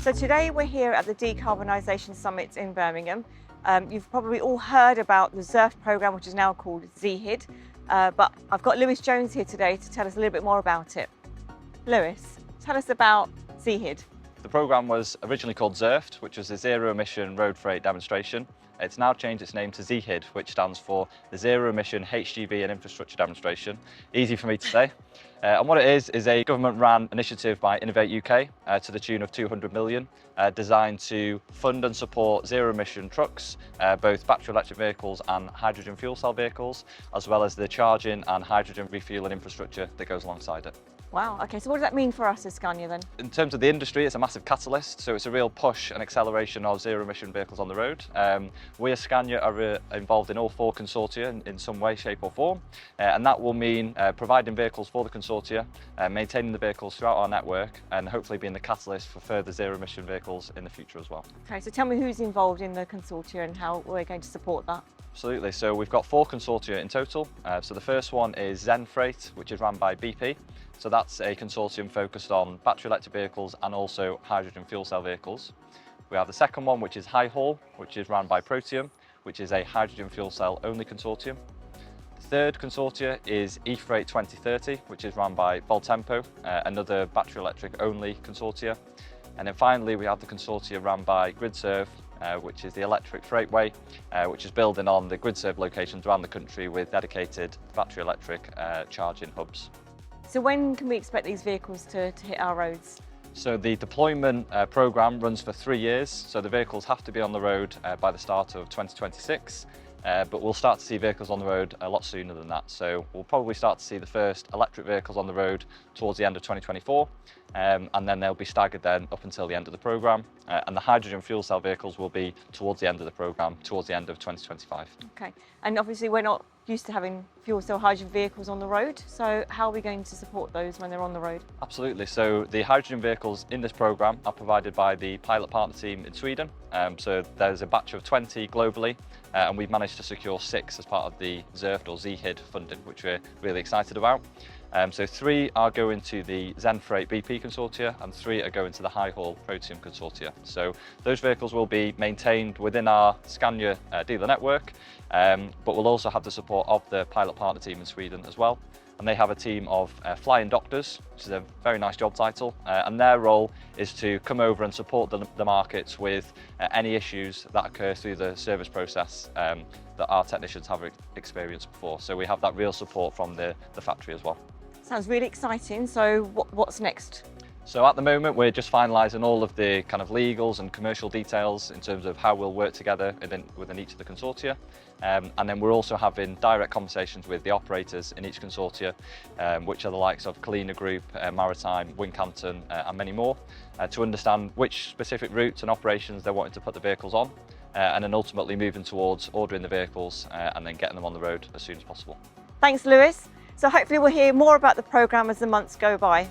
So today we're here at the Decarbonisation Summit in Birmingham. You've probably all heard about the ZERFD Programme, which is now called ZEHID, but I've got Lewis Jones here today to tell us a little bit more about it. Lewis, tell us about ZEHID. The programme was originally called ZERFD, which was a Zero Emission Road Freight Demonstration. It's now changed its name to ZEHID, which stands for the Zero Emission HGV and Infrastructure Demonstration. Easy for me to say. And what it is a government-run initiative by Innovate UK to the tune of 200 million, designed to fund and support zero-emission trucks, both battery electric vehicles and hydrogen fuel cell vehicles, as well as the charging and hydrogen refueling infrastructure that goes alongside it. Wow, okay, so what does that mean for us as Scania then? In terms of the industry, it's a massive catalyst, so it's a real push and acceleration of zero-emission vehicles on the road. We as Scania are involved in all four consortia in some way, shape or form, and that will mean providing vehicles for the consortia, maintaining the vehicles throughout our network, and hopefully being the catalyst for further zero-emission vehicles in the future as well. Okay, so tell me who's involved in the consortia and how we're going to support that. Absolutely, so we've got 4 consortia in total. So the first one is ZEHID, which is run by BP. So that's a consortium focused on battery electric vehicles and also hydrogen fuel cell vehicles. We have the second one, which is HyHaul, which is run by Protium, which is a hydrogen fuel cell only consortium. The third consortia is eFreight 2030, which is run by Voltempo, another battery electric only consortia. And then finally, we have the consortia run by GridServe, which is the electric freightway, which is building on the GridServe locations around the country with dedicated battery electric charging hubs. So when can we expect these vehicles to hit our roads? So the deployment programme runs for 3 years, so the vehicles have to be on the road by the start of 2026. But we'll start to see vehicles on the road a lot sooner than that. So we'll probably start to see the first electric vehicles on the road towards the end of 2024, and then they'll be staggered then up until the end of the programme. And the hydrogen fuel cell vehicles will be towards the end of the programme, towards the end of 2025. Okay, and obviously we're not used to having fuel cell hydrogen vehicles on the road, so how are we going to support those when they're on the road? Absolutely, so the hydrogen vehicles in this programme are provided by the pilot partner team in Sweden. So there's a batch of 20 globally, and we've managed to secure 6 as part of the ZERFD or ZEHID funding, which we're really excited about. So 3 are going to the ZEHID BP consortia and 3 are going to the HyHaul Protium consortia. So those vehicles will be maintained within our Scania dealer network, but we'll also have the support of the pilot partner team in Sweden as well. And they have a team of flying doctors, which is a very nice job title, and their role is to come over and support the markets with any issues that occur through the service process that our technicians have experienced before. So we have that real support from the factory as well. Sounds really exciting. So what's next? So at the moment, we're just finalising all of the kind of legals and commercial details in terms of how we'll work together within each of the consortia. And then we're also having direct conversations with the operators in each consortia, which are the likes of Kalina Group, Maritime, Wincanton, and many more, to understand which specific routes and operations they're wanting to put the vehicles on, and then ultimately moving towards ordering the vehicles and then getting them on the road as soon as possible. Thanks, Lewis. So hopefully we'll hear more about the programme as the months go by.